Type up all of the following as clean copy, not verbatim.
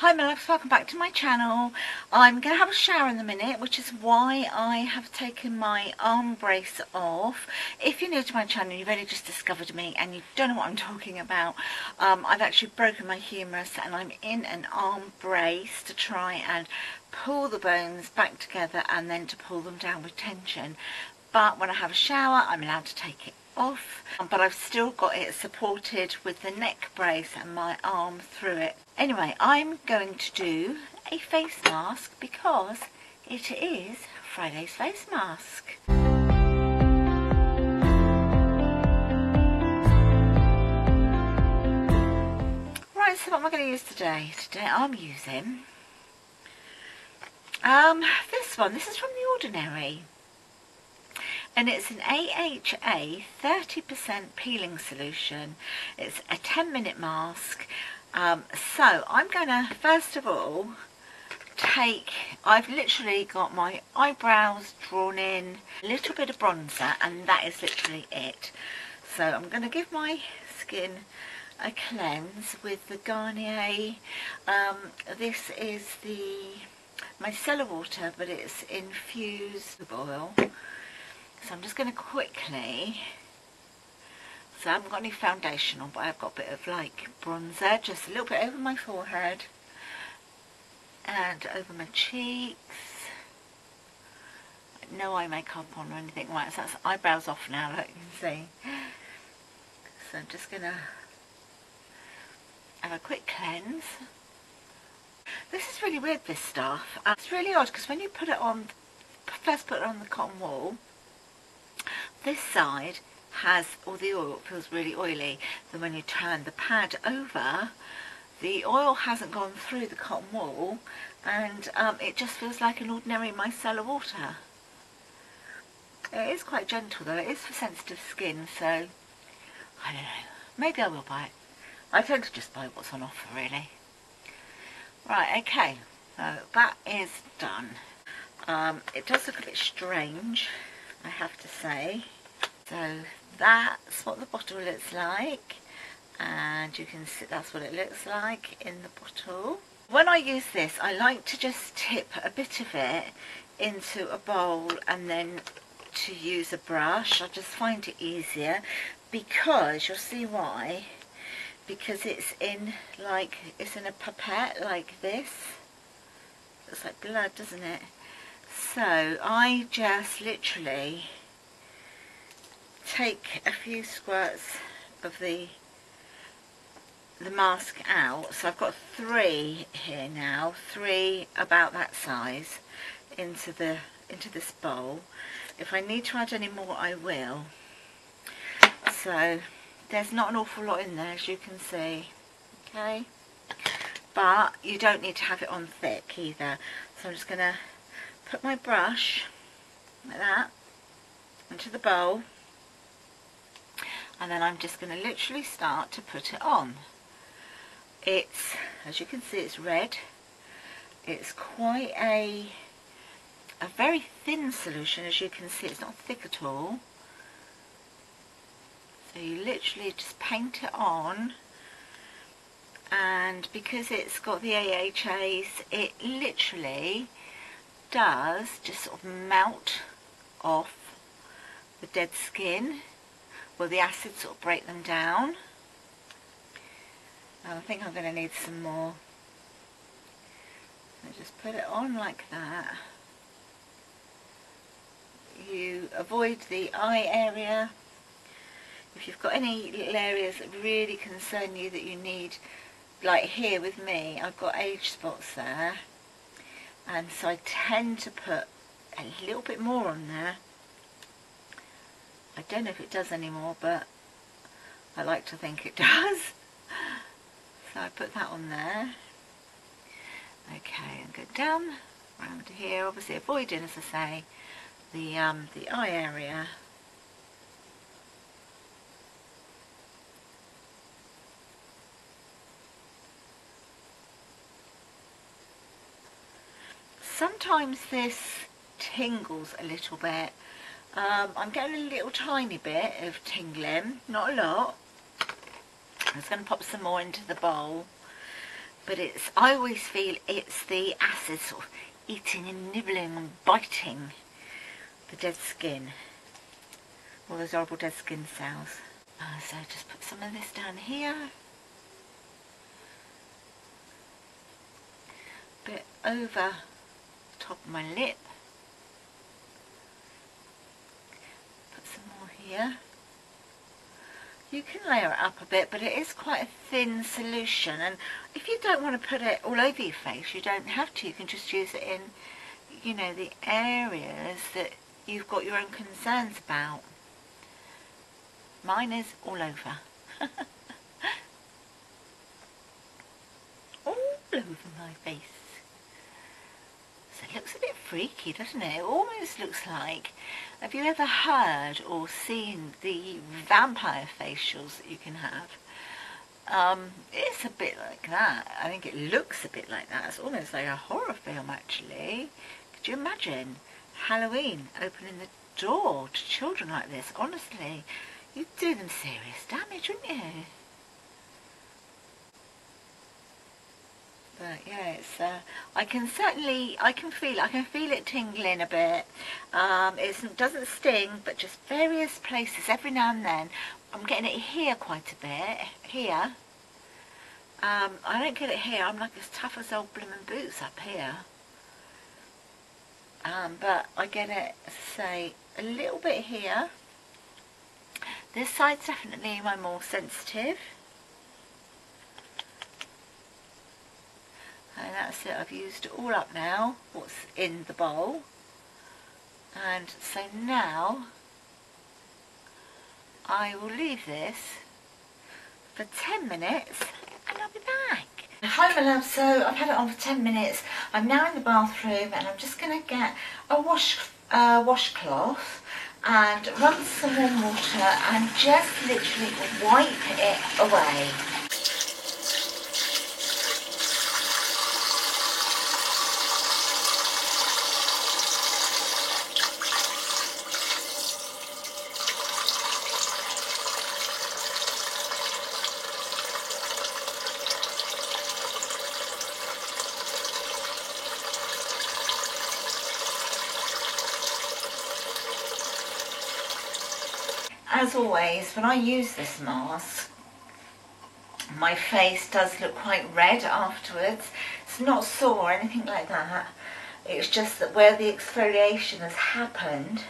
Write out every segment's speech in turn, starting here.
Hi my loves, welcome back to my channel. I'm going to have a shower in a minute, which is why I have taken my arm brace off. If you're new to my channel, you've only just discovered me and you don't know what I'm talking about, I've actually broken my humerus and I'm in an arm brace to try and pull the bones back together and then to pull them down with tension. But when I have a shower, I'm allowed to take it off, but I've still got it supported with the neck brace and my arm through it. Anyway, I'm going to do a face mask because it is Friday's face mask. Right, so what am I going to use today? Today I'm using this one. This is from The Ordinary. And it's an AHA 30% peeling solution. It's a 10-minute mask. So I'm going to, first of all, I've literally got my eyebrows drawn in, a little bit of bronzer, and that is literally it. So I'm going to give my skin a cleanse with the Garnier. This is the micellar water, but it's infused with oil. So I'm just going to quickly, so I haven't got any foundation on, but I've got a bit of like bronzer, just a little bit over my forehead and over my cheeks. No eye makeup on or anything. Right, so that's eyebrows off now, like you can see. So I'm just going to have a quick cleanse. This is really weird, this stuff. It's really odd because when you put it on, first put it on the cotton wool, this side has all the oil, it feels really oily. Then when you turn the pad over, the oil hasn't gone through the cotton wool and it just feels like an ordinary micellar water. It is quite gentle though, it is for sensitive skin, so I don't know, maybe I will buy it. I tend to just buy what's on offer really. Right, okay, so that is done. It does look a bit strange, I have to say. So that's what the bottle looks like, and you can see that's what it looks like in the bottle. When I use this, I like to just tip a bit of it into a bowl and then to use a brush. I just find it easier because you'll see why. Because it's in a pipette like this. Looks like blood, doesn't it? So I just literally take a few squirts of the mask out. So I've got 3 here now, 3 about that size into this bowl. If I need to add any more, I will. So there's not an awful lot in there, as you can see, okay, but you don't need to have it on thick either. So I'm just going to put my brush like that into the bowl, and then I'm just going to literally start to put it on. It's, as you can see, it's red. It's quite a very thin solution, as you can see. It's not thick at all. So you literally just paint it on, and because it's got the AHAs, it literally does just sort of melt off the dead skin. Well, the acid sort of break them down. And I think I'm going to need some more. So just put it on like that. You avoid the eye area. If you've got any little areas that really concern you that you need, like here with me, I've got age spots there, and so I tend to put a little bit more on there. I don't know if it does anymore, but I like to think it does. So I put that on there. Okay, and go down around here, obviously avoiding, as I say, the eye area. Sometimes this tingles a little bit. I'm getting a little tiny bit of tingling, not a lot. I'm just going to pop some more into the bowl. but I always feel it's the acid sort of eating and nibbling and biting the dead skin, all those horrible dead skin cells. So just put some of this down here, a bit over the top of my lip, put some more here. You can layer it up a bit, but it is quite a thin solution, and if you don't want to put it all over your face, you don't have to. You can just use it in, you know, the areas that you've got your own concerns about. Mine is all over. All over my face. So it looks a bit freaky, doesn't it? It almost looks like, have you ever heard or seen the vampire facials that you can have? It's a bit like that. I think it looks a bit like that. It's almost like a horror film, actually. Could you imagine Halloween opening the door to children like this? Honestly, you'd do them serious damage, wouldn't you? But yeah, it's I can feel it tingling a bit. It doesn't sting, but just various places every now and then. I'm getting it here quite a bit. Here. I don't get it here. I'm like as tough as old bloomin' boots up here. But I get it, as I say, a little bit here. This side's definitely my more sensitive. And that's it, I've used it all up now, what's in the bowl. And so now I will leave this for 10 minutes and I'll be back. Hi my love, so I've had it on for 10 minutes. I'm now in the bathroom and I'm just going to get a washcloth and run some warm water and just literally wipe it away. As always, when I use this mask, my face does look quite red afterwards. It's not sore or anything like that. It's just that where the exfoliation has happened,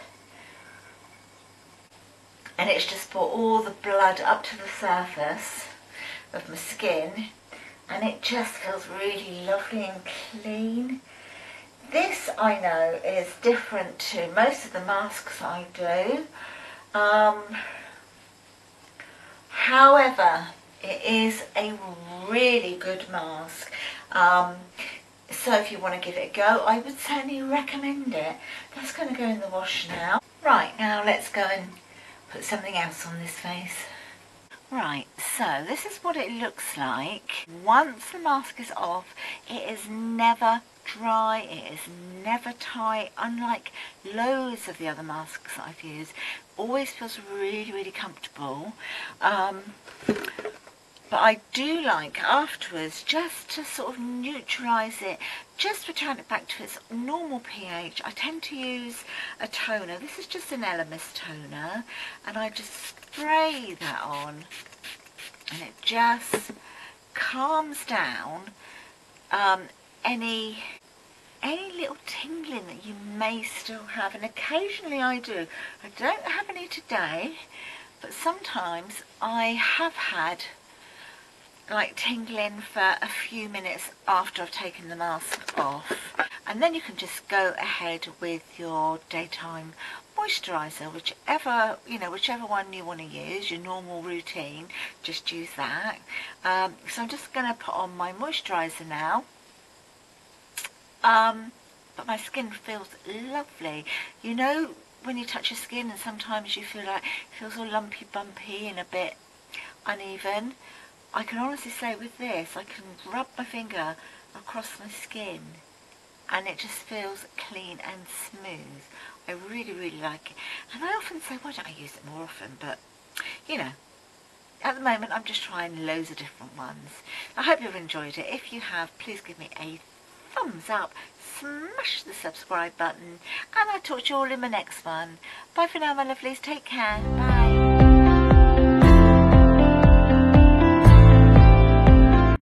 and it's just brought all the blood up to the surface of my skin, and it just feels really lovely and clean. This, I know, is different to most of the masks I do. However, it is a really good mask. So if you want to give it a go, I would certainly recommend it. That's going to go in the wash now. Right, now let's go and put something else on this face. Right, so this is what it looks like. Once the mask is off, it is never dry, it is never tight, unlike loads of the other masks that I've used. Always feels really, really comfortable. But I do like afterwards just to sort of neutralise it, just return it back to its normal pH. I tend to use a toner. This is just an Elemis toner, and I just spray that on, and it just calms down any little tingling that you may still have, and occasionally I do. I don't have any today, but sometimes I have had like tingling for a few minutes after I've taken the mask off. And then you can just go ahead with your daytime moisturiser, whichever one you want to use, your normal routine, just use that. So I'm just going to put on my moisturiser now. But my skin feels lovely. You know when you touch your skin and sometimes you feel like it feels all lumpy bumpy and a bit uneven? I can honestly say with this, I can rub my finger across my skin and it just feels clean and smooth. I really, really like it. And I often say, why don't I use it more often? But, you know, At the moment I'm just trying loads of different ones. I hope you've enjoyed it. If you have, please give me a thumbs up, smash the subscribe button, and I'll talk to you all in my next one. Bye for now, my lovelies. Take care. Bye.